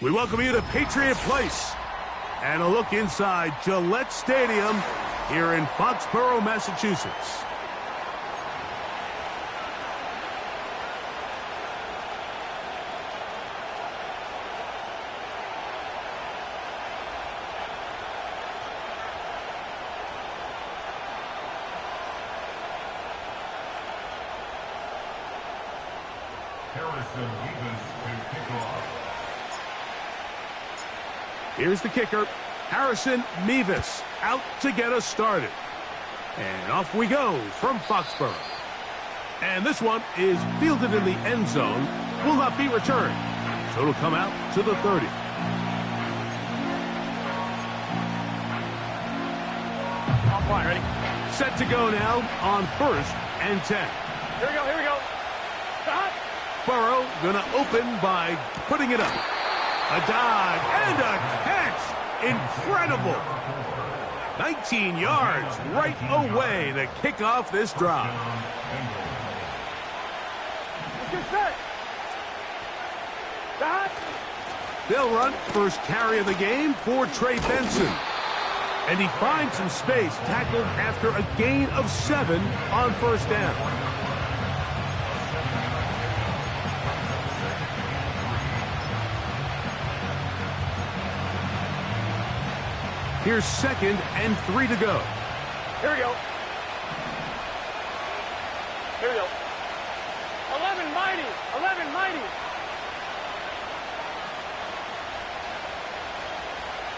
We welcome you to Patriot Place and a look inside Gillette Stadium here in Foxborough, Massachusetts. Harrison Mevis to kick off. Here's the kicker, Harrison Mevis, out to get us started. And off we go from Foxborough. And this one is fielded in the end zone, will not be returned. So it'll come out to the 30. On point, ready? Set to go now on 1st and 10. Here we go, here we go. Stop. Burrow gonna open by putting it up. A dive and a catch. Incredible. 19 yards right away to kick off this drive. Let's get set. Stop. They'll run first carry of the game for Trey Benson. And he finds some space, tackled after a gain of 7 on 1st down. Here's 2nd and 3 to go. Here we go. Here we go. 11 mighty. 11 mighty.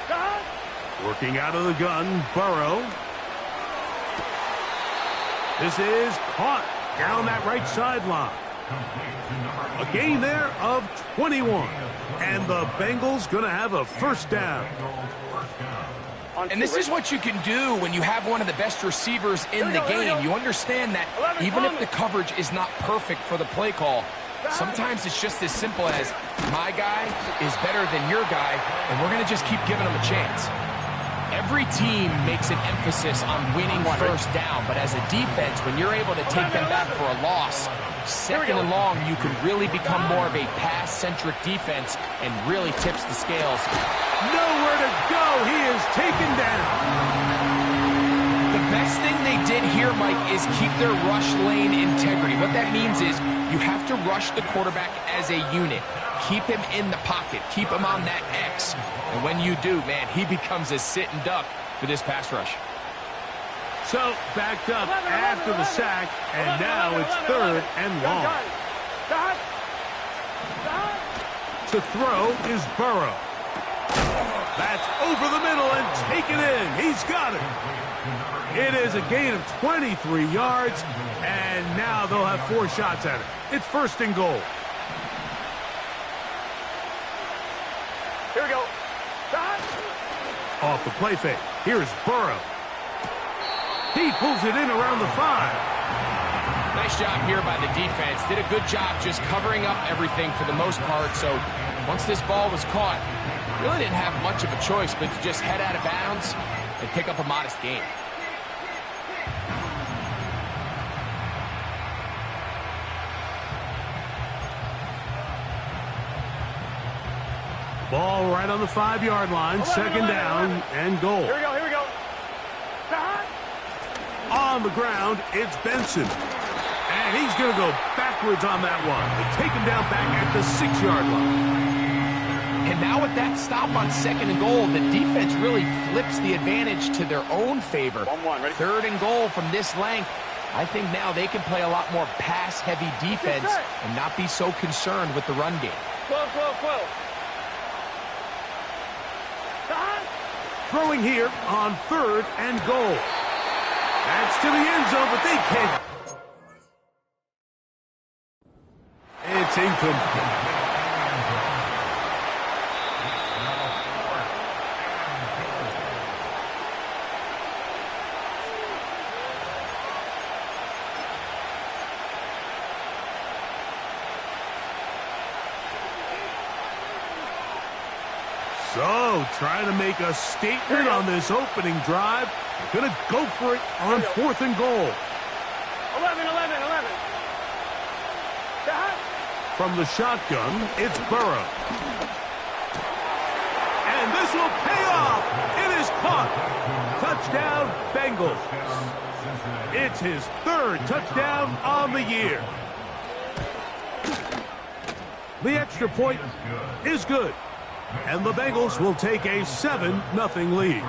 Stop. Working out of the gun, Burrow. This is caught down that right sideline. A gain there of 21. And the Bengals going to have a 1st down. And this is what you can do when you have one of the best receivers in the game. You understand that even if the coverage is not perfect for the play call, sometimes it's just as simple as my guy is better than your guy, and we're going to just keep giving him a chance. Every team makes an emphasis on winning 1st down, but as a defense, when you're able to take them back for a loss, 2nd and long, you can really become more of a pass-centric defense and really tips the scales. Nowhere to go. He is taken down. The best thing they did here, Mike, is keep their rush lane integrity. What that means is you have to rush the quarterback as a unit. Keep him in the pocket. Keep him on that X. And when you do, man, he becomes a sit and duck for this pass rush. So, backed up after the sack, and now it's 3rd and long. To throw is Burrow. That's over the middle and taken in. He's got it. It is a gain of 23 yards, and now they'll have 4 shots at it. It's 1st and goal. Here we go. Off the play fake. Here's Burrow. He pulls it in around the 5. Nice job here by the defense. Did a good job just covering up everything for the most part. So once this ball was caught, really didn't have much of a choice but to just head out of bounds and pick up a modest gain. Ball right on the 5-yard line. 2nd down and goal. Here we go, here we go. On the ground, it's Benson. And he's going to go backwards on that one. They take him down back at the 6-yard line. And now with that stop on 2nd and goal, the defense really flips the advantage to their own favor. 1-1, ready? 3rd and goal from this length. I think now they can play a lot more pass-heavy defense and not be so concerned with the run game. 12. Throwing here on 3rd and goal. That's to the end zone, but they can't. It's incomplete. So, trying to make a statement on this opening drive. Going to go for it on 4th and goal. 11. From the shotgun, it's Burrow. And this will pay off. It is caught. Touchdown, Bengals. It's his 3rd touchdown on the year. The extra point is good. And the Bengals will take a 7-0 lead.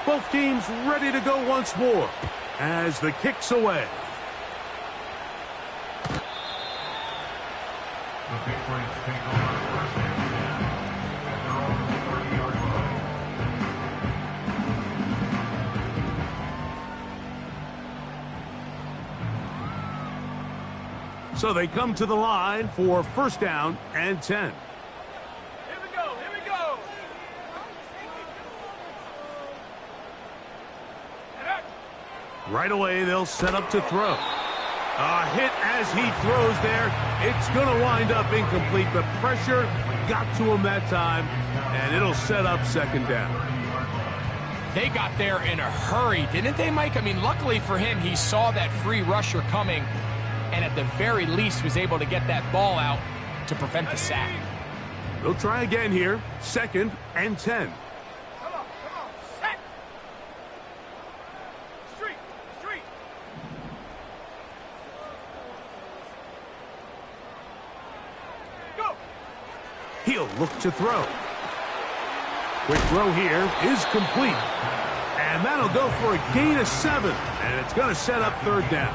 Both teams ready to go once more as the kick's away. The Patriots take over 1st and 10 at their own 30-yard line. So they come to the line for 1st down and 10. Here we go. Right away, they'll set up to throw. A hit as he throws there. It's going to wind up incomplete. The pressure got to him that time, and it'll set up second down. They got there in a hurry, didn't they, Mike? I mean, luckily for him, he saw that free rusher coming, and at the very least was able to get that ball out to prevent the sack. They'll try again here. 2nd and 10. Come on, set. Street. Go. He'll look to throw. Quick throw here is complete. And that'll go for a gain of 7. And it's going to set up third down.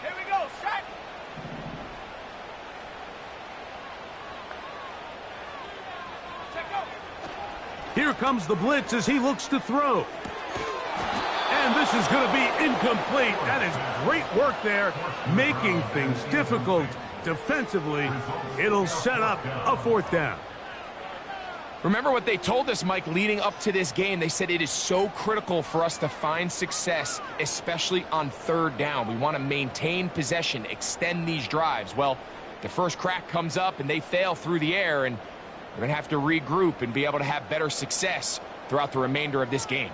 Here we go, set. Check go. Here comes the blitz as he looks to throw. And this is going to be incomplete. That is great work there, making things difficult defensively. It'll set up a fourth down. Remember what they told us, Mike, leading up to this game. They said it is so critical for us to find success, especially on third down. We want to maintain possession, extend these drives. Well, the first crack comes up and they fail through the air, and we're going to have to regroup and be able to have better success throughout the remainder of this game.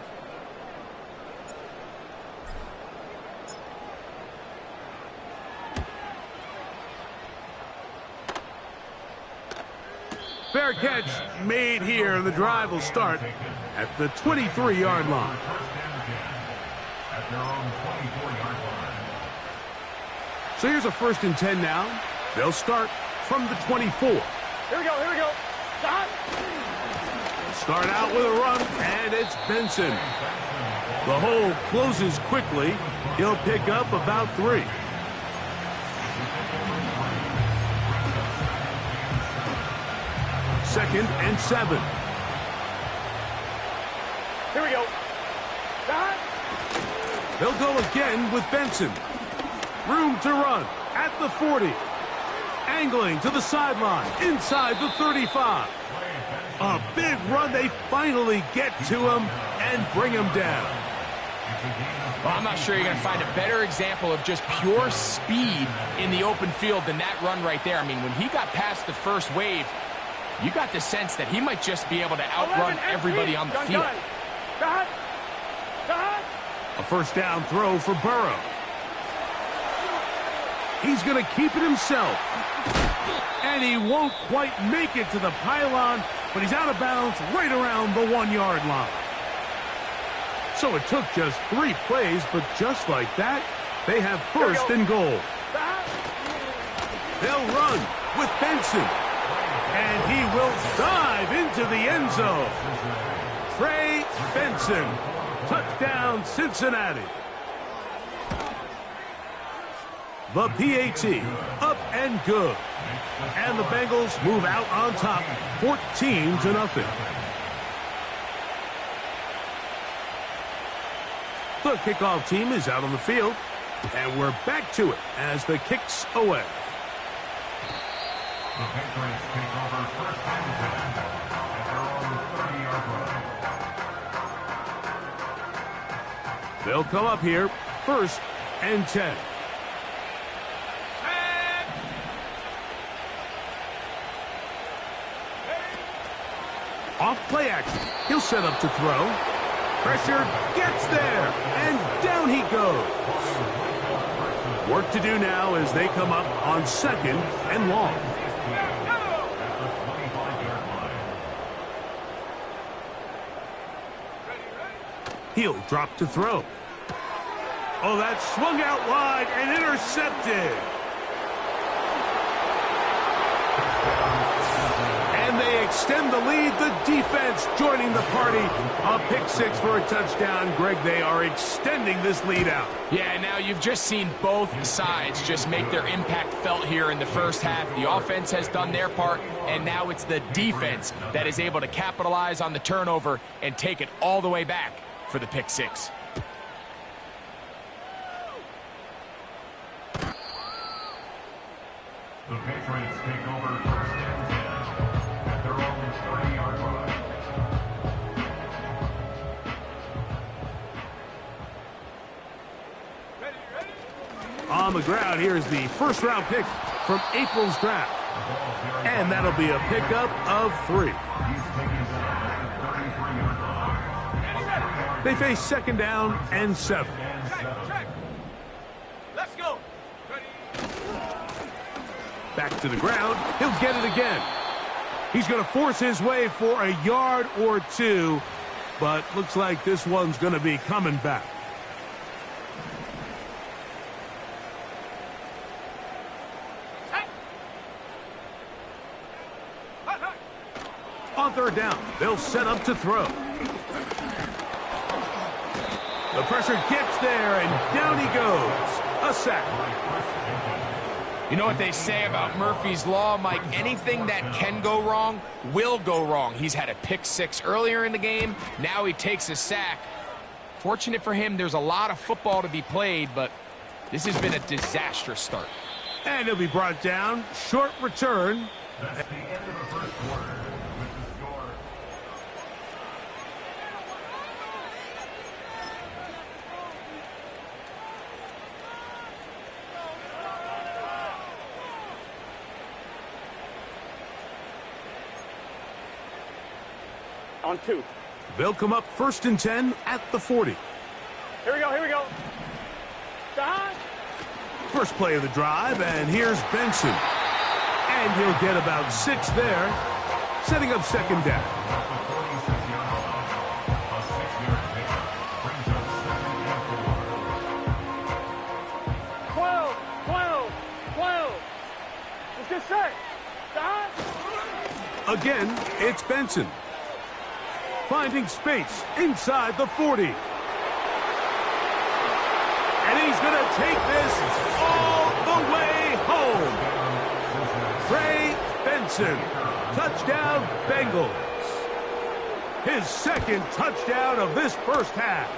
Fair catch made here. The drive will start at the 23-yard line. At their own 24-yard line. So here's a 1st and 10 now. They'll start from the 24. Here we go. Dot. Start out with a run, and it's Benson. The hole closes quickly. He'll pick up about 3. Second and 7. Here we go. Dot. They'll go again with Benson. Room to run at the 40. Angling to the sideline, inside the 35. A big run. They finally get to him and bring him down. Well, I'm not sure you're going to find a better example of just pure speed in the open field than that run right there. I mean, when he got past the first wave, you got the sense that he might just be able to outrun everybody on the field. Dot. A first down throw for Burrow. He's going to keep it himself. And he won't quite make it to the pylon, but he's out of bounds right around the 1-yard line. So it took just 3 plays, but just like that, they have 1st and goal. They'll run with Benson. And he will dive into the end zone. Trey Benson. Touchdown, Cincinnati. The PAT up and good. And the Bengals move out on top 14-0. The kickoff team is out on the field. And we're back to it as the kick's away. The Patriots take over 1st and 10 at their own 30-yard line. They'll come up here 1st and 10. Off play action. He'll set up to throw. Pressure gets there, and down he goes. Work to do now as they come up on 2nd and long. He'll drop to throw. Oh, that swung out wide and intercepted. And they extend the lead. The defense joining the party. A pick 6 for a touchdown. Greg, they are extending this lead out. Yeah, now you've just seen both sides just make their impact felt here in the first half. The offense has done their part, and now it's the defense that is able to capitalize on the turnover and take it all the way back for the pick 6. The Patriots take over 1st and 10 at their own 30-yard line. the ground, here is the first-round pick from April's draft. And that'll be a pickup of 3. They face second down and 7. Let's go. Back to the ground. He'll get it again. He's going to force his way for a yard or 2, but looks like this one's going to be coming back. On third down, they'll set up to throw. The pressure gets there, and down he goes. A sack. You know what they say about Murphy's Law, Mike? Anything that can go wrong will go wrong. He's had a pick 6 earlier in the game. Now he takes a sack. Fortunate for him, there's a lot of football to be played, but this has been a disastrous start. And he'll be brought down. Short return. That's the end of the first quarter. With the score. On 2. They'll come up 1st and 10 at the 40. Here we go, here we go. Behind. First play of the drive, and here's Benson. And he'll get about 6 there, setting up second down. 12, 12, 12. It's just set. Behind. Again, it's Benson. Finding space inside the 40. And he's going to take this all the way home. Trey Benson, touchdown Bengals. His second touchdown of this first half.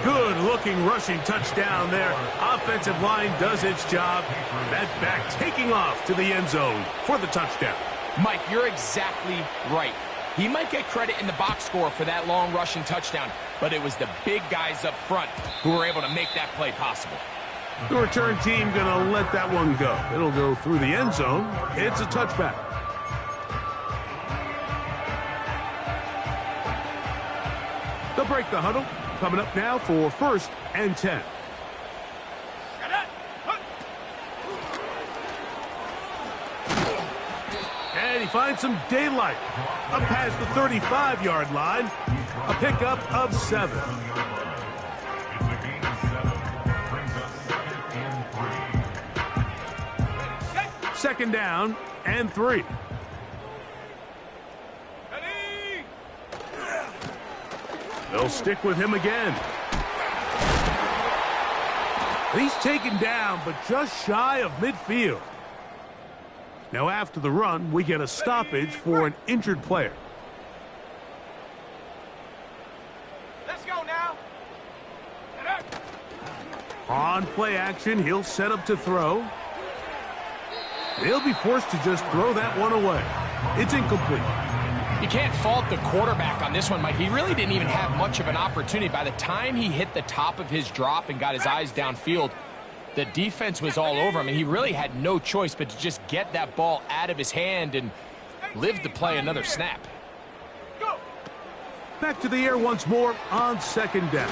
Good-looking rushing touchdown there. Offensive line does its job. That back taking off to the end zone for the touchdown. Mike, you're exactly right. He might get credit in the box score for that long rushing touchdown, but it was the big guys up front who were able to make that play possible. The return team going to let that one go. It'll go through the end zone. It's a touchback. They'll break the huddle. Coming up now for 1st and 10. And he finds some daylight. Up past the 35-yard line. A pickup of 7. Second down and 3. They'll stick with him again. He's taken down, but just shy of midfield. Now after the run, we get a stoppage for an injured player. Let's go now. On play action, he'll set up to throw. He'll be forced to just throw that one away. It's incomplete. You can't fault the quarterback on this one, Mike. He really didn't even have much of an opportunity. By the time he hit the top of his drop and got his eyes downfield, the defense was all over him, and he really had no choice but to just get that ball out of his hand and live to play another snap. Back to the air once more on second down.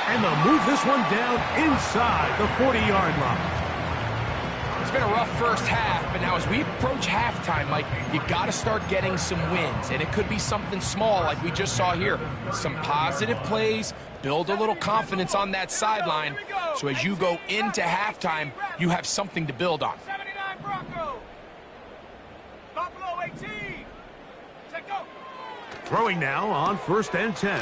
And they'll move this one down inside the 40-yard line. It's been a rough first half, but now as we approach halftime, Mike, you got to start getting some wins, and it could be something small like we just saw here. Some positive plays, build a little confidence on that sideline, so as you go into halftime, you have something to build on. 79 Bronco. Buffalo 18. Take go. Throwing now on 1st and 10.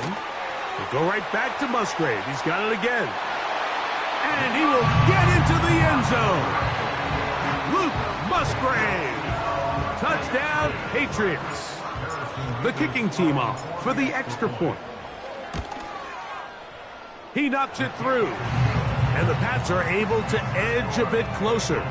He'll go right back to Musgrave. He's got it again. And he will get into the end zone. Luke Musgrave. Touchdown, Patriots. The kicking team off for the extra point. He knocks it through. And the Pats are able to edge a bit closer.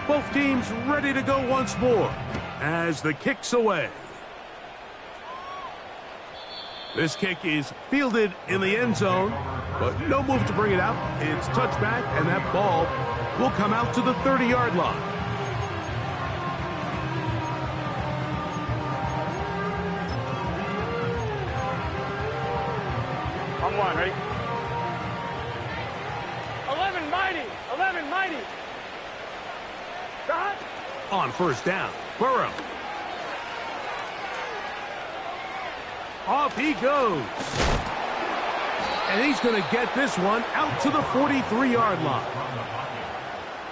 Both teams ready to go once more. as the kick's away. This kick is fielded in the end zone, but no move to bring it out. It's touchback, and that ball will come out to the 30-yard line. On one, ready? 11 mighty, 11 mighty. Shot. On first down, Burrow. Off he goes. And he's going to get this one out to the 43-yard line.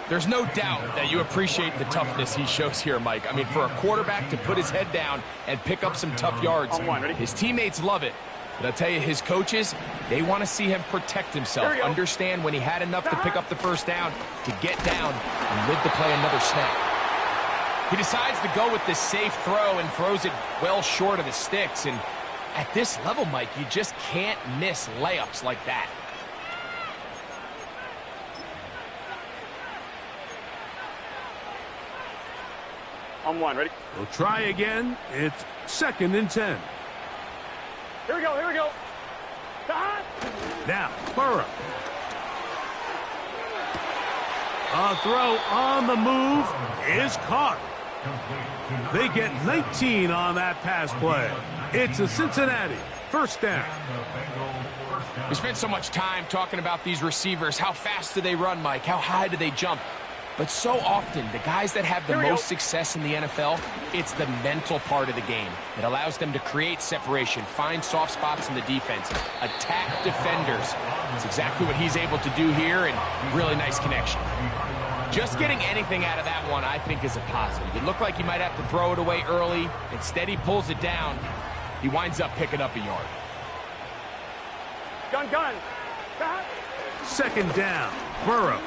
There's no doubt that you appreciate the toughness he shows here, Mike. I mean, for a quarterback to put his head down and pick up some tough yards, his teammates love it. But I'll tell you, his coaches, they want to see him protect himself, understand when he had enough to pick up the first down, to get down and live to play another snap. He decides to go with this safe throw and throws it well short of the sticks. And at this level, Mike, you just can't miss layups like that. On one, ready? We'll try again. It's 2nd and 10. Here we go, here we go. Shot. Now, Burrow. A throw on the move is caught. They get 19 on that pass play. It's a Cincinnati first down. We spent so much time talking about these receivers. How fast do they run, Mike? How high do they jump? But so often, the guys that have the most success in the NFL, it's the mental part of the game. It allows them to create separation, find soft spots in the defense, attack defenders. It's exactly what he's able to do here, and really nice connection. Just getting anything out of that one, I think, is a positive. It looked like he might have to throw it away early. Instead, he pulls it down. He winds up picking up a yard. Gun, gun. Shot. 2nd down, Burrow.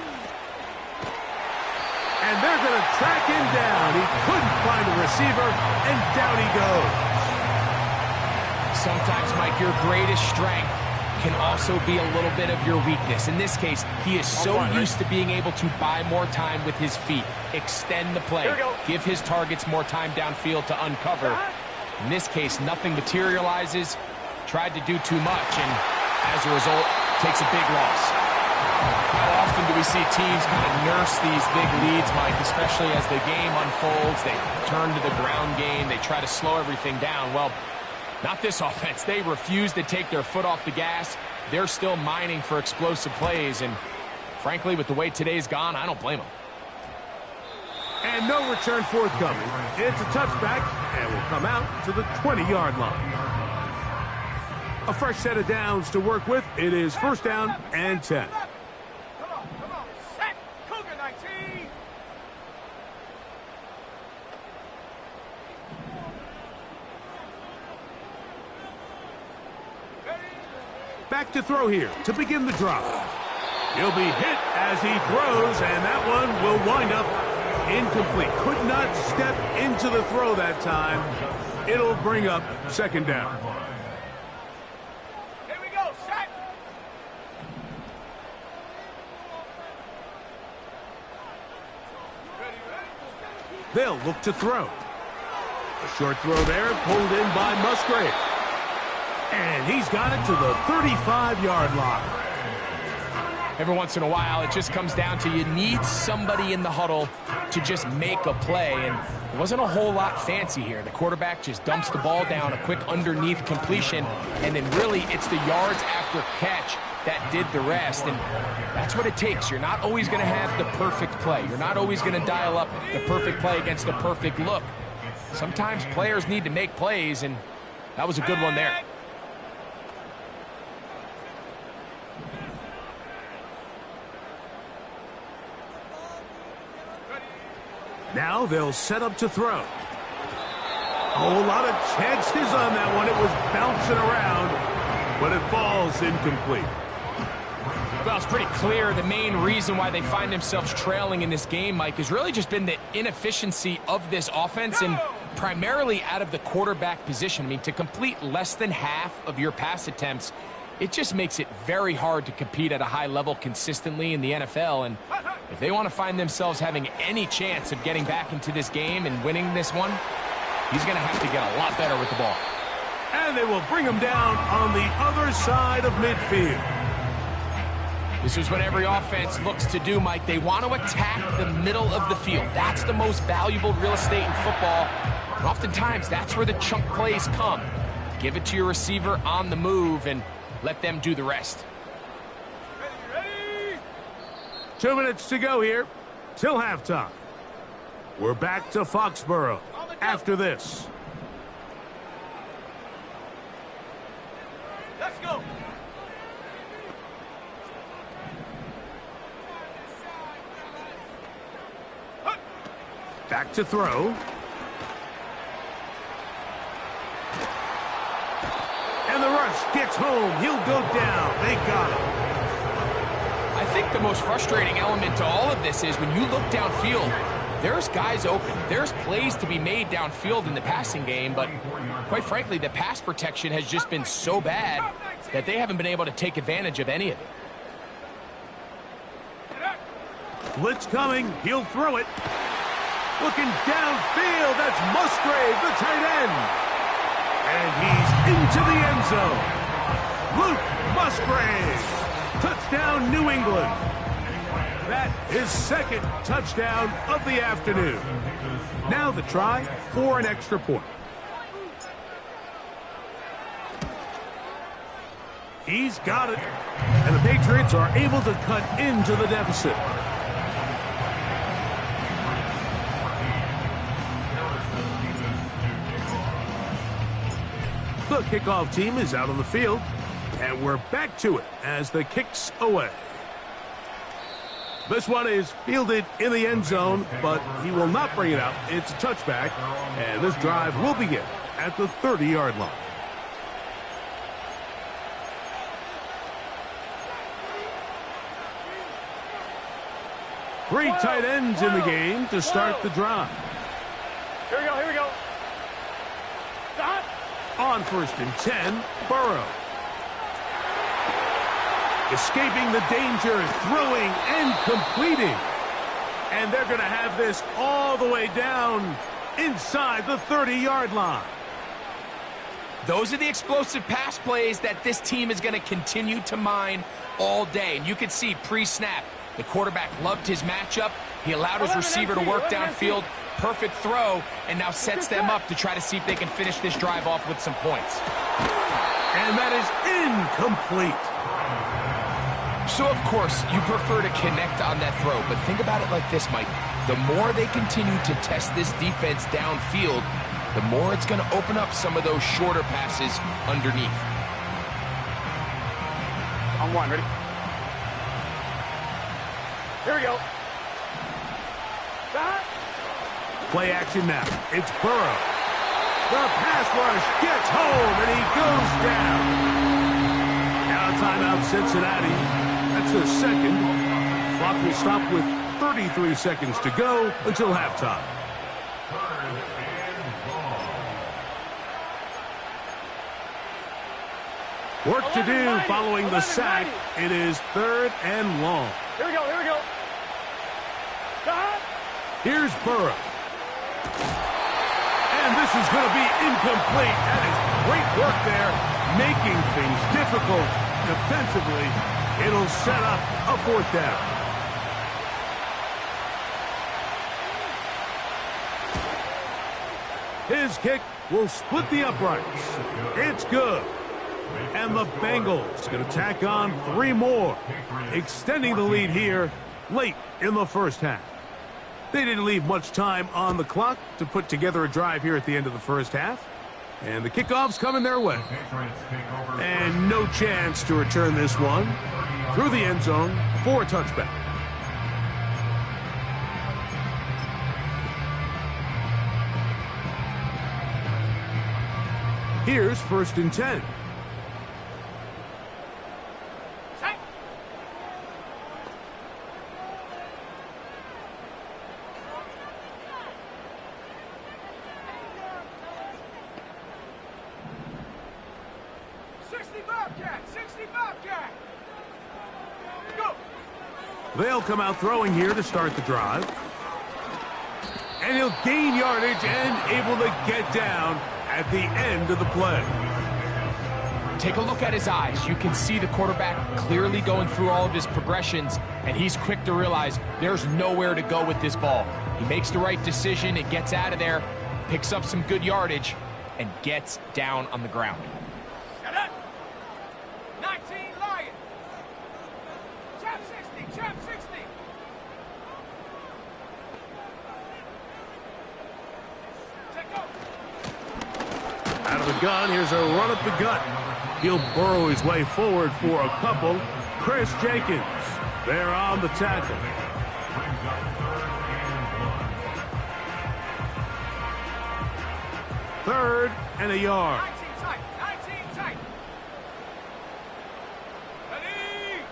And they're going to track him down. He couldn't find a receiver, and down he goes. Sometimes, Mike, your greatest strength can also be a little bit of your weakness. In this case, he is so used to being able to buy more time with his feet, extend the play, give his targets more time downfield to uncover. In this case, nothing materializes, tried to do too much, and as a result, takes a big loss. How often do we see teams kind of nurse these big leads, Mike, especially as the game unfolds? They turn to the ground game. They try to slow everything down. Well, not this offense. They refuse to take their foot off the gas. They're still mining for explosive plays. And frankly, with the way today's gone, I don't blame them. And no return forthcoming. It's a touchback, and will come out to the 20-yard line. A fresh set of downs to work with. It is 1st down and 10. Back to throw here to begin the drive. He'll be hit as he throws, and that one will wind up incomplete. Could not step into the throw that time. It'll bring up 2nd down. Here we go, set. They'll look to throw. A short throw there, pulled in by Musgrave. And he's got it to the 35-yard line. Every once in a while, it just comes down to you need somebody in the huddle to just make a play. And it wasn't a whole lot fancy here. The quarterback just dumps the ball down, a quick underneath completion, and then really it's the yards after catch that did the rest. And that's what it takes. You're not always going to have the perfect play. You're not always going to dial up the perfect play against the perfect look. Sometimes players need to make plays, and that was a good one there. Now they'll set up to throw. A whole lot of chances on that one. It was bouncing around, but it falls incomplete. Well, it's pretty clear the main reason why they find themselves trailing in this game, Mike, has really just been the inefficiency of this offense and primarily out of the quarterback position. I mean, to complete less than half of your pass attempts, it just makes it very hard to compete at a high level consistently in the NFL. And if they want to find themselves having any chance of getting back into this game and winning this one, He's going to have to get a lot better with the ball. And they will bring him down on the other side of midfield. This is what every offense looks to do, Mike. They want to attack the middle of the field. That's the most valuable real estate in football. And oftentimes, that's where the chunk plays come. Give it to your receiver on the move and let them do the rest. Ready? 2 minutes to go here till halftime. We're back to Foxborough after this. Let's go. Back to throw. And the rush gets home. He'll go down. They got him. I think the most frustrating element to all of this is when you look downfield, there's guys open. There's plays to be made downfield in the passing game, but quite frankly, the pass protection has just been so bad that they haven't been able to take advantage of any of it. Blitz coming. He'll throw it. Looking downfield. That's Musgrave, the tight end. And he's into the end zone. Luke Musgrave. Touchdown, New England. That is second touchdown of the afternoon. Now the try for an extra point. He's got it. And the Patriots are able to cut into the deficit. The kickoff team is out on the field, and we're back to it as the kick's away. This one is fielded in the end zone, but he will not bring it out. It's a touchback, and this drive will begin at the 30-yard line. Three tight ends in the game to start the drive. Here we go, here we go. Stop. On 1st and 10, Burrow. Escaping the danger, throwing and completing. And they're going to have this all the way down inside the 30-yard line. Those are the explosive pass plays that this team is going to continue to mine all day. And you can see pre-snap, the quarterback loved his matchup. He allowed his receiver to work downfield. Perfect throw, and now sets them up to try to see if they can finish this drive off with some points. And that is incomplete. So, of course, you prefer to connect on that throw, but think about it like this, Mike. The more they continue to test this defense downfield, the more it's going to open up some of those shorter passes underneath. On one, ready? Here we go. Stop. Play action now. It's Burrow. The pass rush gets home, and he goes down. Now timeout Cincinnati. That's their second. Clock will stop with 33 seconds to go until halftime. Work to do following the sack. It is 3rd and long. Here we go, here we go. Stop. Here's Burrow. And this is going to be incomplete. That is great work there, making things difficult defensively. It'll set up a 4th down. His kick will split the uprights. It's good. And the Bengals going to tack on 3 more, extending the lead here late in the first half. They didn't leave much time on the clock to put together a drive here at the end of the first half. And the kickoff's coming their way. And no chance to return this one through the end zone for a touchback. Here's 1st and 10. They'll come out throwing here to start the drive. And he'll gain yardage and able to get down at the end of the play. Take a look at his eyes. You can see the quarterback clearly going through all of his progressions, and he's quick to realize there's nowhere to go with this ball. He makes the right decision, it gets out of there, picks up some good yardage, and gets down on the ground. Shut up! 19 Lion! Trap 60! Trap 60! Check go! Out of the gun, here's a run up the gut. He'll burrow his way forward for a couple. Chris Jenkins, there on the tackle. Third and a yard. 19 tight! 19 tight! Ready!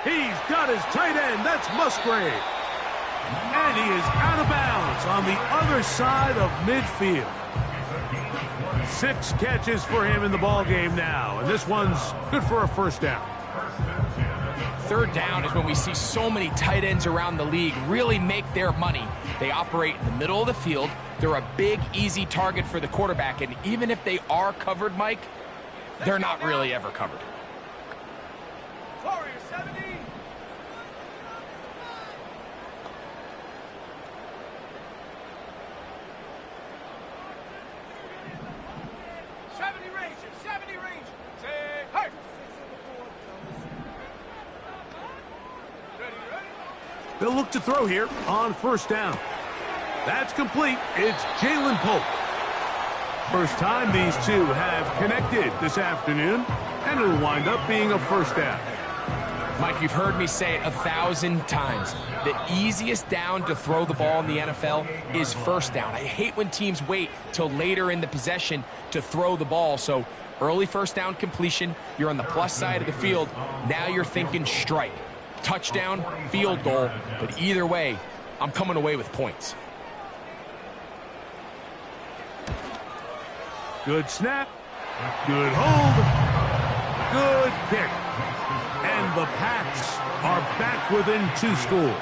He's got his tight end. That's Musgrave. And he is out of bounds on the other side of midfield. 6 catches for him in the ball game now, and this one's good for a first down. Third down is when we see so many tight ends around the league really make their money. They operate in the middle of the field. They're a big, easy target for the quarterback, and even if they are covered, Mike, they're not really ever covered. Warrior 70! 70 range! 70 range! Say, hey! Ready, ready? They'll look to throw here on first down. That's complete. It's Jalen Pope. First time these two have connected this afternoon, and it'll wind up being a first down. Mike, you've heard me say it 1,000 times. The easiest down to throw the ball in the NFL is first down. I hate when teams wait till later in the possession to throw the ball. So early first down completion, you're on the plus side of the field. Now you're thinking strike. Touchdown, field goal. But either way, I'm coming away with points. Good snap. Good hold. Good kick. And the Pats are back within 2 scores.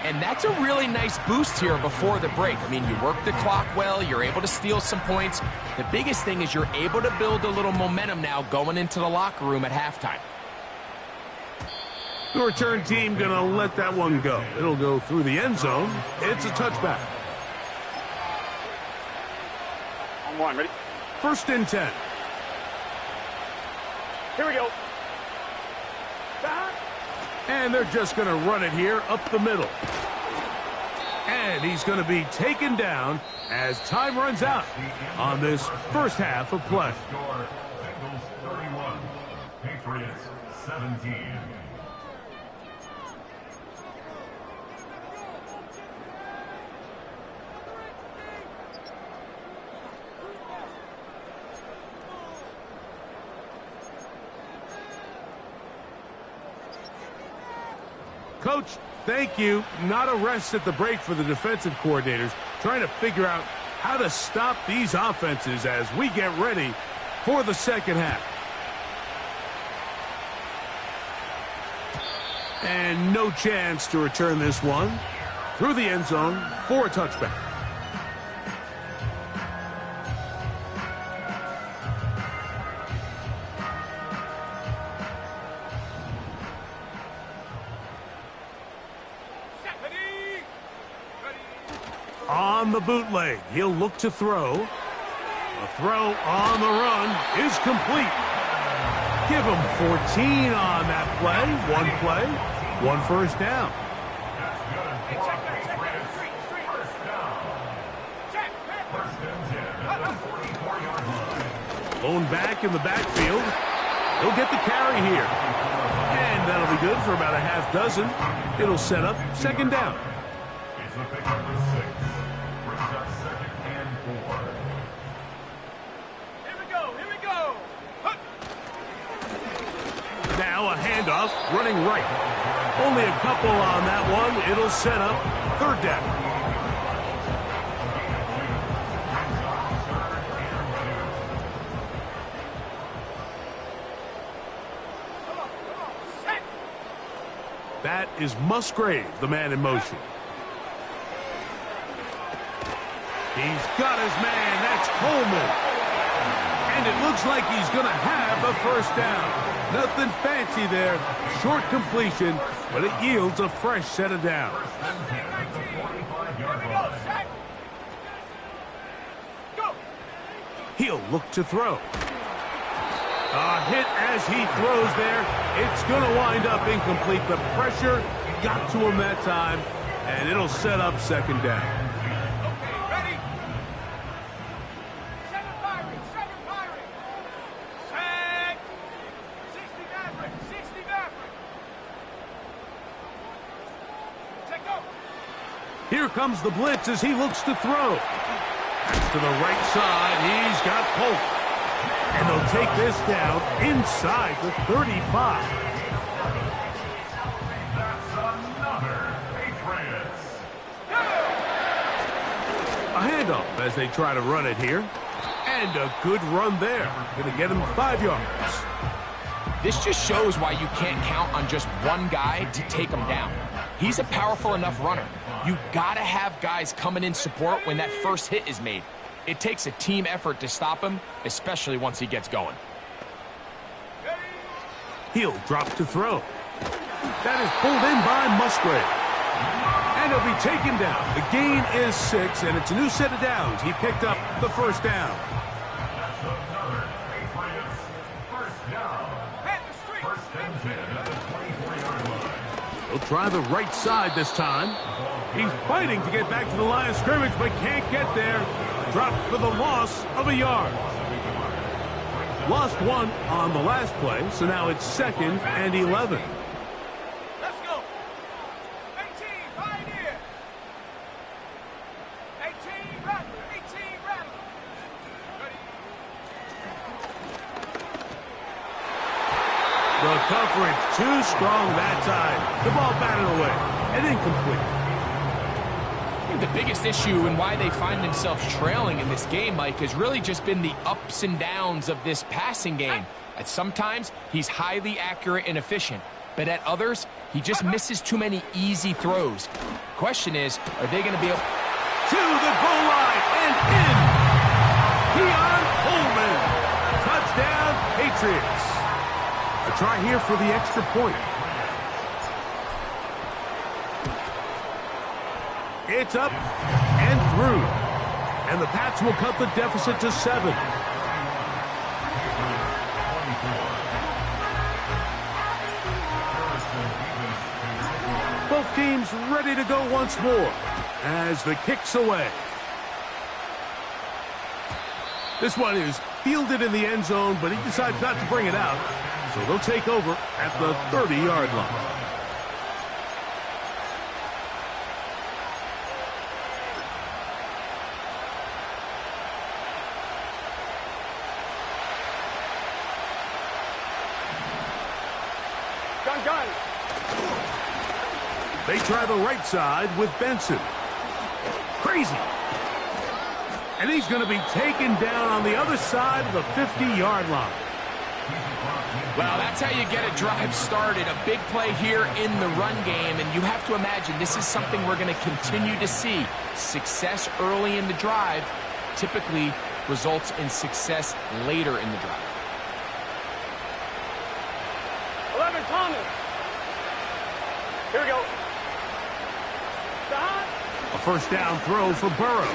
And that's a really nice boost here before the break. I mean, you work the clock well, you're able to steal some points. The biggest thing is you're able to build a little momentum now going into the locker room at halftime. The return team gonna let that one go. It'll go through the end zone. It's a touchback. On one, ready? First and 10. Here we go. And they're just going to run it here up the middle. And he's going to be taken down as time runs out on this first half of play. Score, Bengals 31, Patriots 17. Coach, thank you. Not a rest at the break for the defensive coordinators, trying to figure out how to stop these offenses as we get ready for the second half. And no chance to return this one through the end zone for a touchback. On the bootleg, he'll look to throw. A throw on the run is complete. Give him 14 on that play. One play, one first down. Hey, check that, street. Check, Lone back in the backfield. He'll get the carry here. And that'll be good for about a half dozen. It'll set up second down. It's a pick up for 6. Brings up second and 4. Here we go. Huh. Now a handoff running right. Only a couple on that one. It'll set up third down. That is Musgrave, the man in motion. He's got his man. That's Coleman. And it looks like he's going to have a first down. Nothing fancy there. Short completion, but it yields a fresh set of downs. He'll look to throw. A hit as he throws there. It's going to wind up incomplete. The pressure got to him that time, and it'll set up second down. Here comes the blitz as he looks to throw. That's to the right side. He's got Polk. And they'll take this down inside the 35. That's another Patriots. A handoff as they try to run it here. And a good run there. Going to get him 5 yards. This just shows why you can't count on just one guy to take him down. He's a powerful enough runner. You gotta have guys coming in support when that first hit is made. It takes a team effort to stop him, especially once he gets going. He'll drop to throw. That is pulled in by Musgrave. And he'll be taken down. The gain is 6, and it's a new set of downs. He picked up the first down. That's another Patriots first down. First and 10 at the 24-yard line. He'll try the right side this time. He's fighting to get back to the line of scrimmage, but can't get there. Dropped for the loss of a yard. Lost 1 on the last play, so now it's 2nd and 11. Let's go. 18, Pioneer. 18, Rattler. 18, Rattler. The coverage too strong that time. The ball batted away and incomplete. The biggest issue and why they find themselves trailing in this game, Mike, has really just been the ups and downs of this passing game. At sometimes, he's highly accurate and efficient, but at others, he just misses too many easy throws. Question is, are they going to be able... To the goal line and in. Keon Coleman. Touchdown, Patriots. A try here for the extra point. It's up and through. And the Pats will cut the deficit to 7. Both teams ready to go once more as the kick's away. This one is fielded in the end zone, but he decides not to bring it out. So they'll take over at the 30-yard line. Gun. They try the right side with Benson. Crazy. And he's going to be taken down on the other side of the 50-yard line. Well, that's how you get a drive started. A big play here in the run game, and you have to imagine this is something we're going to continue to see. Success early in the drive typically results in success later in the drive. 11, Thomas. Here we go. A first down throw for Burrow.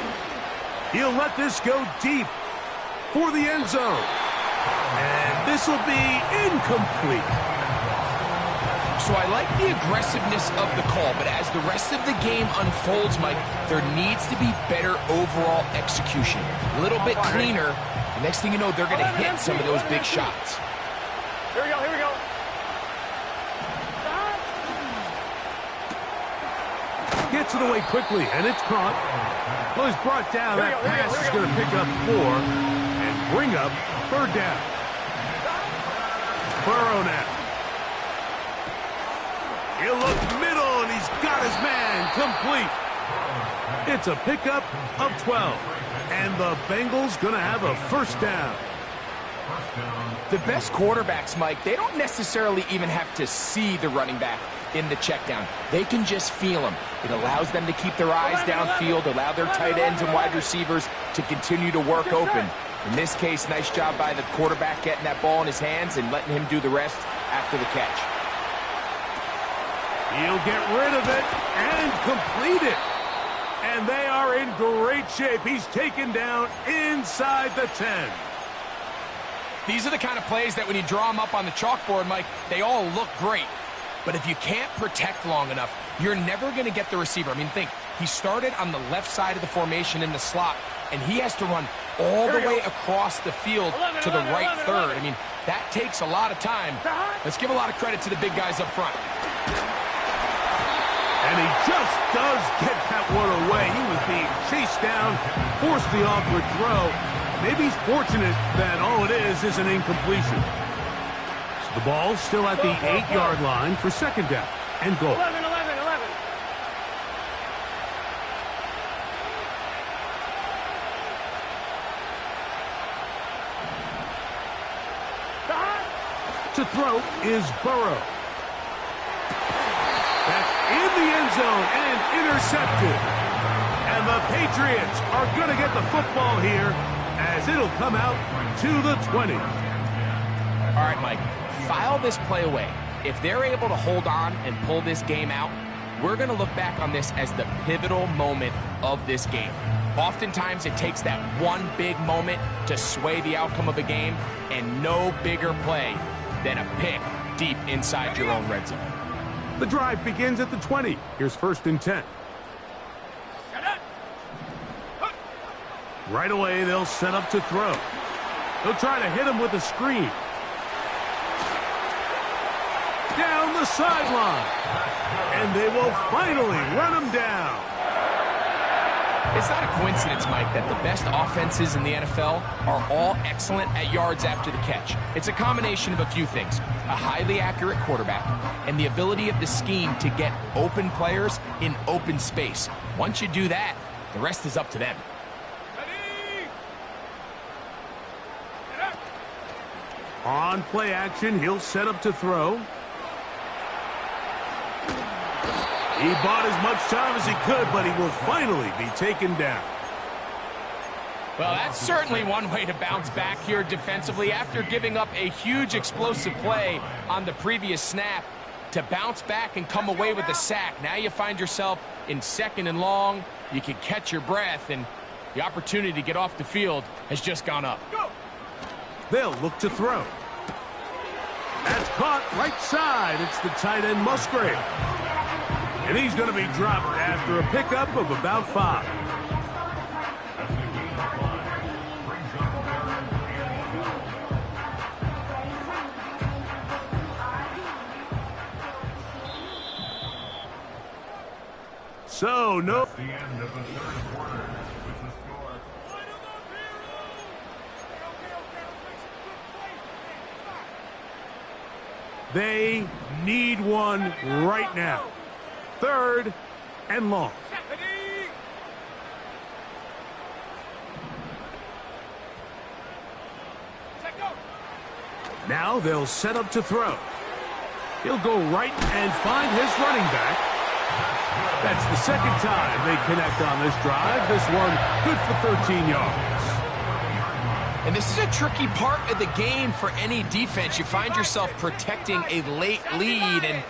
He'll let this go deep for the end zone. And this will be incomplete. So I like the aggressiveness of the call, but as the rest of the game unfolds, Mike, there needs to be better overall execution. A little bit cleaner. The next thing you know, they're going to hit some of those big shots. Here we go. Gets it away quickly, and it's caught. Well, he's brought down. That pass is going to pick up 4 and bring up third down. Burrow now. He'll look middle, and he's got his man complete. It's a pickup of 12, and the Bengals going to have a first down. The best quarterbacks, Mike, they don't necessarily even have to see the running back in the check down. They can just feel him. It allows them to keep their eyes downfield, allow their tight ends and wide receivers to continue to work open. In this case, nice job by the quarterback getting that ball in his hands and letting him do the rest after the catch. He'll get rid of it and complete it. And they are in great shape. He's taken down inside the 10. These are the kind of plays that when you draw them up on the chalkboard, Mike, they all look great. But if you can't protect long enough, you're never going to get the receiver. I mean, think, he started on the left side of the formation in the slot, and he has to run all the way across the field to the right third. I mean, that takes a lot of time. Let's give a lot of credit to the big guys up front. And he just does get that one away. He was being chased down, forced the awkward throw. Maybe he's fortunate that all it is an incompletion. So the ball's still at the 8-yard line for second down and goal. 11. To throw is Burrow. That's in the end zone and intercepted. And the Patriots are going to get the football here as it'll come out to the 20. All right, Mike, file this play away. If they're able to hold on and pull this game out, we're going to look back on this as the pivotal moment of this game. Oftentimes, it takes that one big moment to sway the outcome of a game, and no bigger play than a pick deep inside your own red zone. The drive begins at the 20. Here's 1st and 10. Right away, they'll set up to throw. They'll try to hit him with a screen. Down the sideline. And they will finally run him down. It's not a coincidence, Mike, that the best offenses in the NFL are all excellent at yards after the catch. It's a combination of a few things: a highly accurate quarterback and the ability of the scheme to get open players in open space. Once you do that, the rest is up to them. On play action, he'll set up to throw. He bought as much time as he could, but he will finally be taken down. Well, that's certainly one way to bounce back here defensively. After giving up a huge explosive play on the previous snap, to bounce back and come away with a sack. Now you find yourself in 2nd and long. You can catch your breath, and the opportunity to get off the field has just gone up. They'll look to throw. That's caught right side. It's the tight end Musgrave. And he's going to be dropped after a pickup of about 5. So, no. The end of the 3rd quarter with the score. They need one right now. 3rd and long. Now they'll set up to throw. He'll go right and find his running back. That's the 2nd time they connect on this drive. This one good for 13 yards. And this is a tricky part of the game for any defense. You find yourself protecting a late lead, and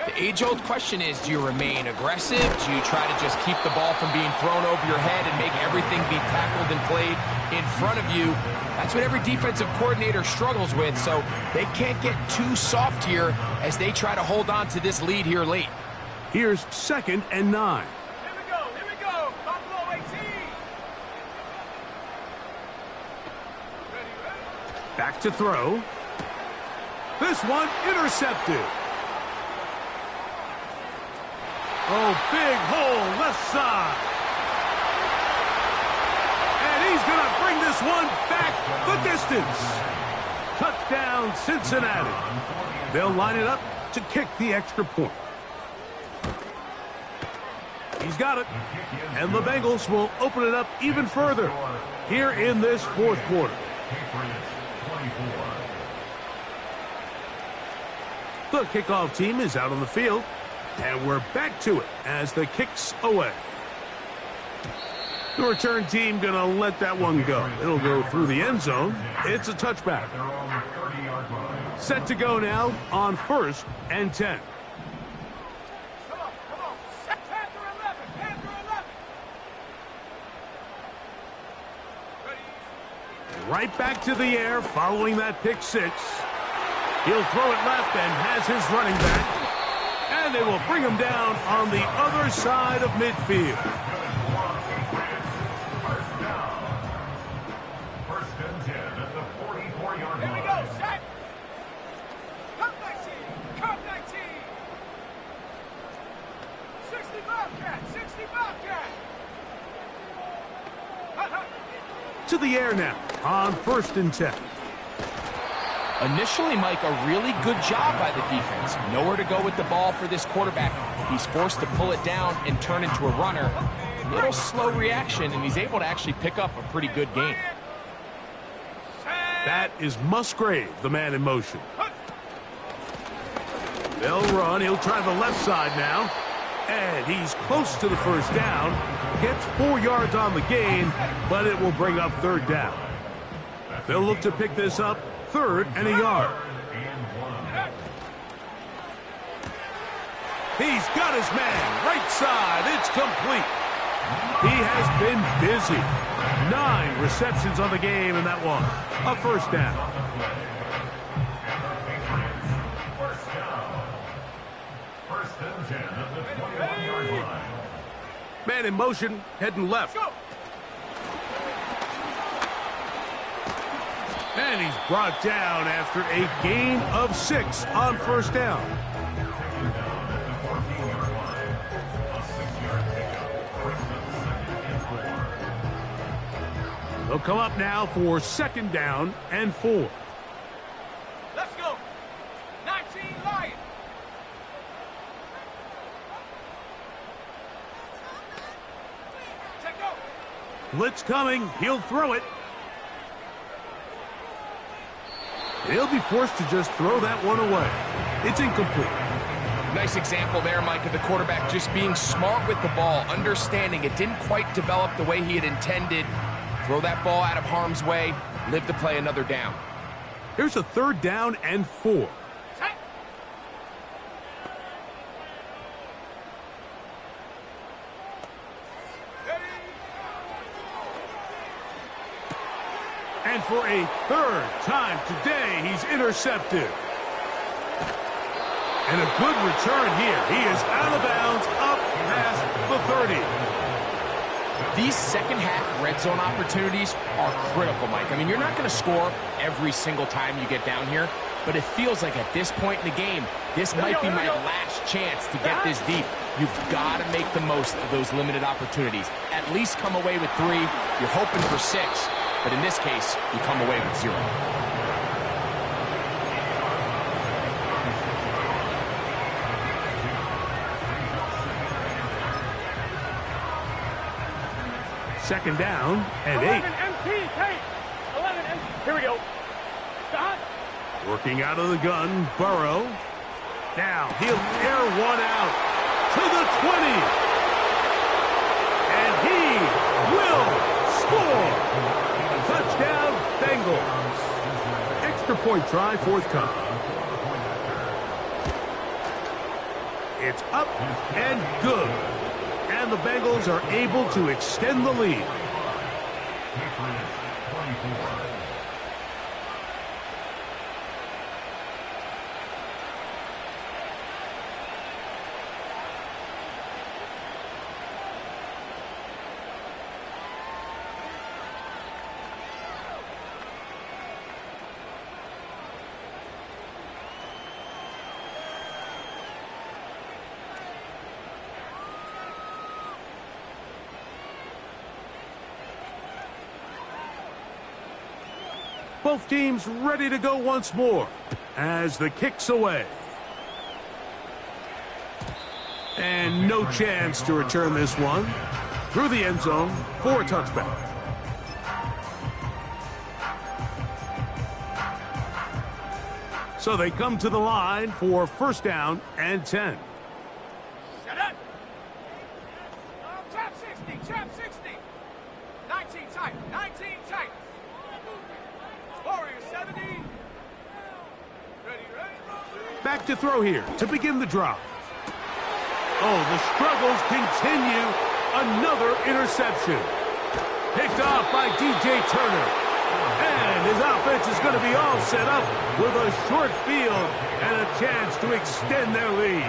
the age-old question is, do you remain aggressive? Do you try to just keep the ball from being thrown over your head and make everything be tackled and played in front of you? That's what every defensive coordinator struggles with, so they can't get too soft here as they try to hold on to this lead here late. Here's 2nd and 9. Here we go. Buffalo 18. Back to throw. This one intercepted. Oh, big hole left side. And he's going to bring this one back the distance. Touchdown, Cincinnati. They'll line it up to kick the extra point. He's got it. And the Bengals will open it up even further here in this 4th quarter. Patriots 20, The kickoff team is out on the field, and we're back to it as the kick's away. The return team going to let that one go. It'll go through the end zone. It's a touchback. Set to go now on 1st and 10. Come on. Panther 11. Right back to the air following that pick six. He'll throw it left and has his running back. And they will bring him down on the other side of midfield. To the air now on 1st and 10. Initially, Mike, a really good job by the defense. Nowhere to go with the ball for this quarterback. He's forced to pull it down and turn into a runner. A little slow reaction, and he's able to actually pick up a pretty good game. That is Musgrave, the man in motion. They'll run. He'll try the left side now. And he's close to the first down. Gets 4 yards on the gain, but it will bring up 3rd down. They'll look to pick this up 3rd and a yard. He's got his man. Right side. It's complete. He has been busy. 9 receptions on the game in that one. A 1st down. Man in motion, heading left. And he's brought down after a gain of 6 on 1st down. They'll come up now for 2nd down and 4. Let's go. 19 Lions. Blitz coming. He'll throw it. He'll be forced to just throw that one away. It's incomplete. Nice example there, Mike, of the quarterback just being smart with the ball, understanding it didn't quite develop the way he had intended. Throw that ball out of harm's way, live to play another down. Here's a 3rd down and 4. And for a 3rd time today, he's intercepted. And a good return here. He is out of bounds, up past the 30. These second-half red zone opportunities are critical, Mike. I mean, you're not going to score every single time you get down here, but it feels like at this point in the game, this might be my last chance to get this deep. You've got to make the most of those limited opportunities. At least come away with 3. You're hoping for 6. But in this case, you come away with 0. Second down and 8. 11 MP, hey! 11 MP. Here we go. Stop. Working out of the gun, Burrow. Now he'll air one out to the 20. And he will score. Touchdown, Bengals. Extra point try forthcoming. It's up and good. And the Bengals are able to extend the lead. Both teams ready to go once more as the kick's away. And no chance to return this one through the end zone for a touchback. So they come to the line for first down and 10. Set up. Trap 60, trap 60. 19 tight, 19 tight. Warrior 70. Ready. Back to throw here to begin the drive. Oh, the struggles continue. Another interception. Picked off by DJ Turner. And his offense is going to be all set up with a short field and a chance to extend their lead.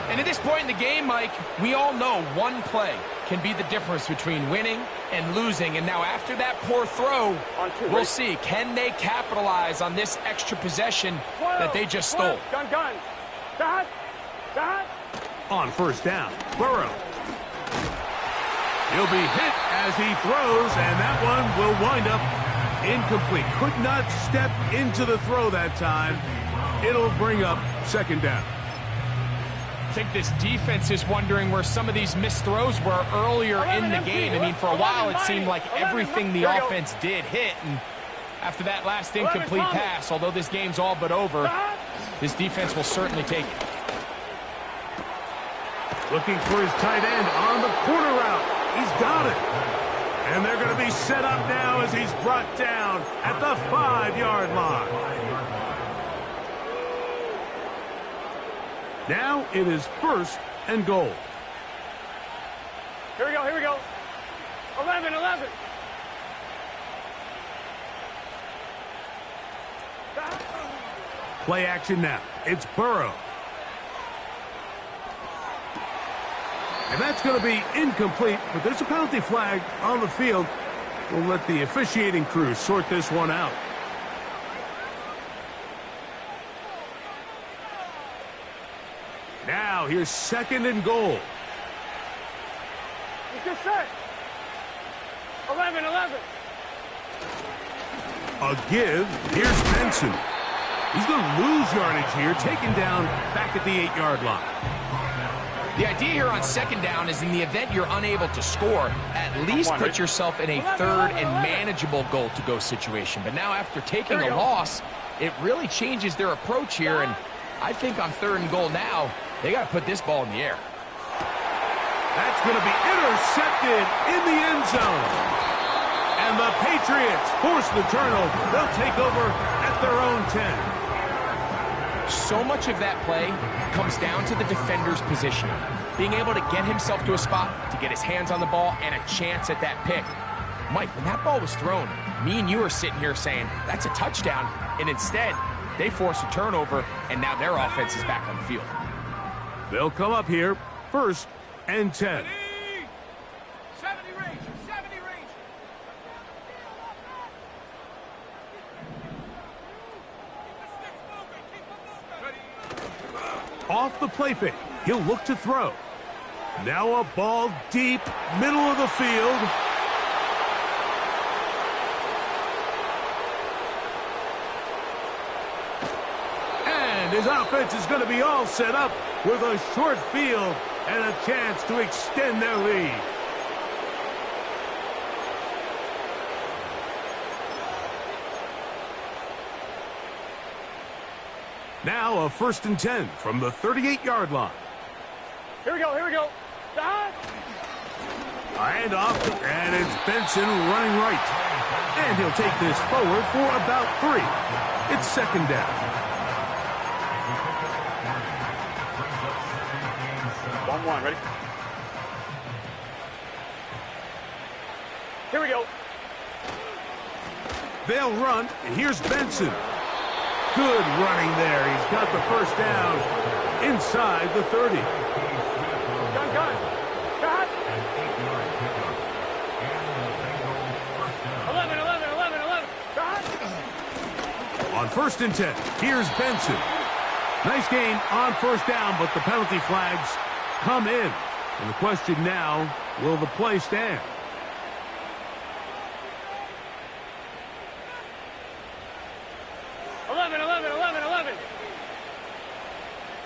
And at this point in the game, Mike, we all know one play can be the difference between winning and losing. And now after that poor throw, we'll see, can they capitalize on this extra possession that they just stole? Gun. Dot. On first down, Burrow. He'll be hit as he throws, and that one will wind up incomplete. Could not step into the throw that time. It'll bring up second down. I think this defense is wondering where some of these missed throws were earlier in the game. I mean, for a while, it seemed like everything the offense did hit. And after that last incomplete pass, although this game's all but over, this defense will certainly take it. Looking for his tight end on the corner route. He's got it. And they're going to be set up now as he's brought down at the 5-yard line. Now it is first and goal. Here we go. 11. Play action now. It's Burrow. And that's going to be incomplete, but there's a penalty flag on the field. We'll let the officiating crew sort this one out. Now here's second and goal. He's just set. 11. A give. Here's Benson. He's going to lose yardage here, taken down back at the 8-yard line. The idea here on second down is in the event you're unable to score, at least put yourself in a third and manageable goal-to-go situation. But now after taking a loss, it really changes their approach here. And I think on third and goal now, they got to put this ball in the air. That's going to be intercepted in the end zone. And the Patriots force the turnover. They'll take over at their own 10. So much of that play comes down to the defender's positioning. Being able to get himself to a spot, to get his hands on the ball, and a chance at that pick. Mike, when that ball was thrown, me and you are sitting here saying, that's a touchdown. And instead, they force a turnover, and now their offense is back on the field. They'll come up here, first and 10. 70 Rangers. Off the play fake, he'll look to throw. Now a ball deep, middle of the field. And his offense is going to be all set up with a short field and a chance to extend their lead. Now a first and 10 from the 38-yard line. Here we go. Dot. Hand off, and it's Benson running right. And he'll take this forward for about 3. It's second down. 1-1, ready? Here we go. They'll run, and here's Benson. Good running there. He's got the first down inside the 30. Gun. Dot. 11. Dot. On first and 10, here's Benson. Nice gain on first down, but the penalty flags come in. And the question now, will the play stand?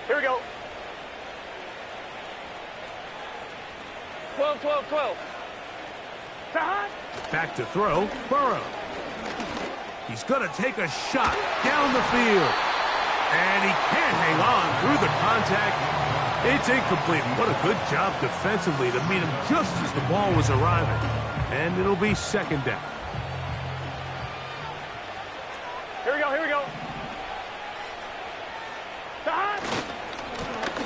Here we go. 12. Back to throw, Burrow. He's going to take a shot down the field. And he can't hang on through the contact. It's incomplete. What a good job defensively to meet him just as the ball was arriving. And it'll be second down. Here we go, here we go.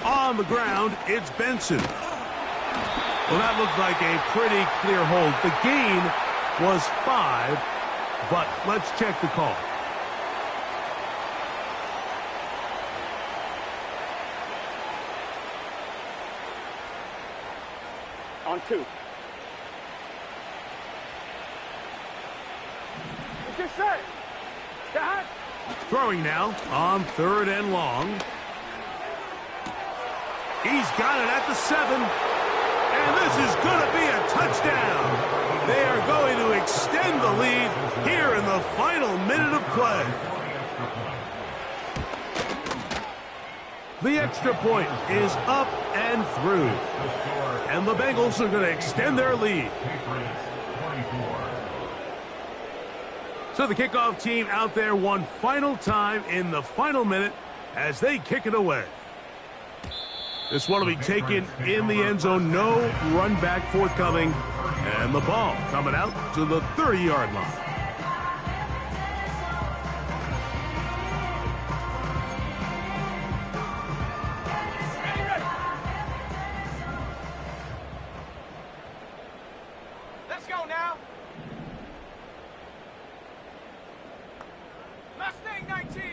On the ground, it's Benson. Well, that looked like a pretty clear hold. The gain was 5, but let's check the call. On 2. It's just set. Dad. Throwing now on 3rd and long. He's got it at the 7. And this is going to be a touchdown. They are going to extend the lead here in the final minute of play. The extra point is up and through. And the Bengals are going to extend their lead. So the kickoff team out there one final time in the final minute as they kick it away. This one will be taken in the end zone. No run back forthcoming. And the ball coming out to the 30-yard line. Let's go now. Mustang 19.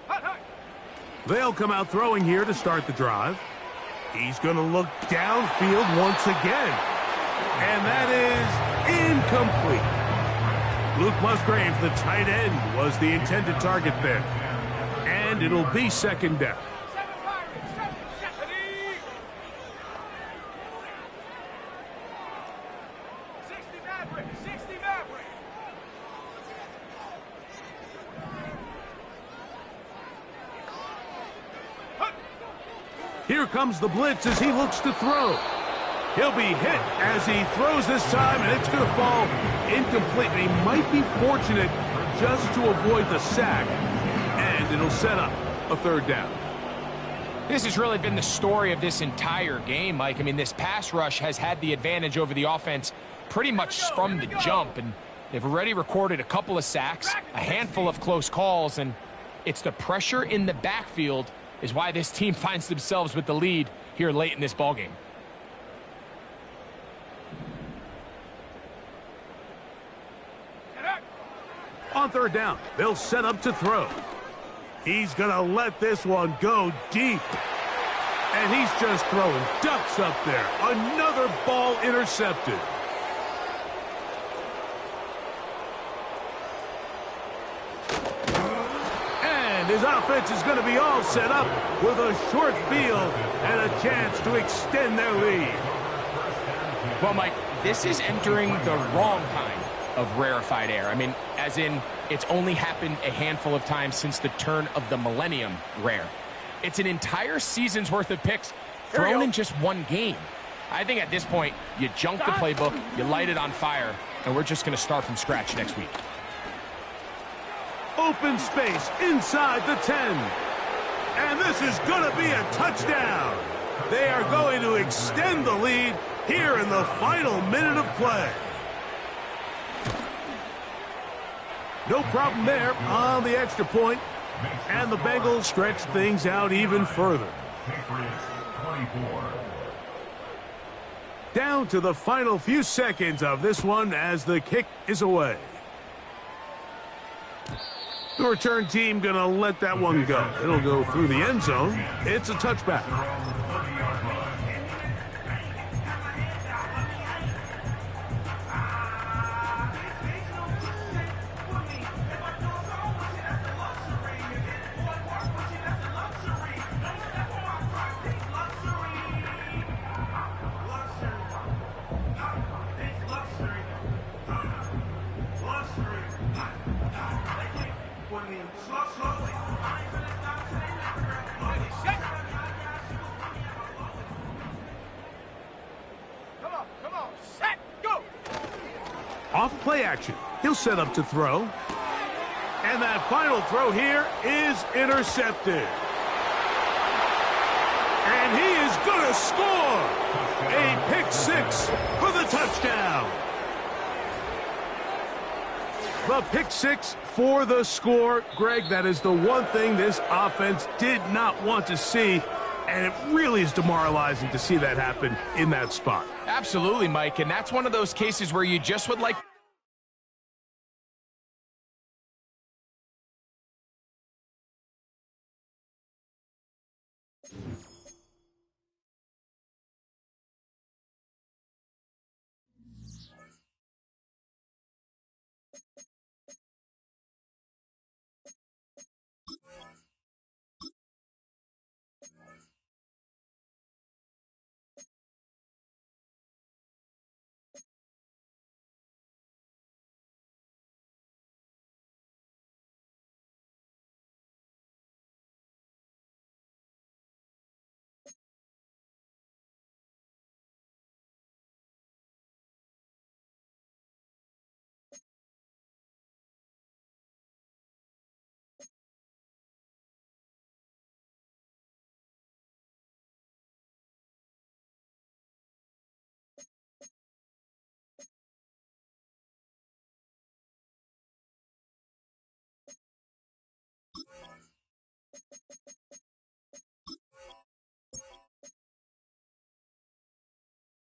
Hut, hut. They'll come out throwing here to start the drive. He's going to look downfield once again. And that is incomplete. Luke Musgrave, the tight end, was the intended target there. And it'll be second down. 7 Pirates, 7 Jeopardy. 60 Maverick, 60 Maverick. Here comes the blitz as he looks to throw. He'll be hit as he throws this time, and it's going to fall incomplete. And he might be fortunate just to avoid the sack, and it'll set up a 3rd down. This has really been the story of this entire game, Mike. I mean, this pass rush has had the advantage over the offense pretty much from the jump, and they've already recorded a couple of sacks, a handful of close calls, and it's the pressure in the backfield is why this team finds themselves with the lead here late in this ballgame. On 3rd down, they'll set up to throw. He's going to let this one go deep. And he's just throwing ducks up there. Another ball intercepted. His offense is going to be all set up with a short field and a chance to extend their lead. Well, Mike, this is entering the wrong kind of rarefied air. I mean, as in, it's only happened a handful of times since the turn of the millennium rare. It's an entire season's worth of picks thrown in just one game. I think at this point, you junk the playbook, you light it on fire, and we're just going to start from scratch next week. Open space inside the 10. And this is going to be a touchdown. They are going to extend the lead here in the final minute of play. No problem there on the extra point. And the Bengals stretch things out even further. Down to the final few seconds of this one as the kick is away. The return team going to let that one go. It'll go through the end zone. It's a touchback. play action. He'll set up to throw. And that final throw here is intercepted. And he is going to score. A pick six for the touchdown. The pick six for the score. Greg, that is the one thing this offense did not want to see. And it really is demoralizing to see that happen in that spot. Absolutely, Mike. And that's one of those cases where you just would like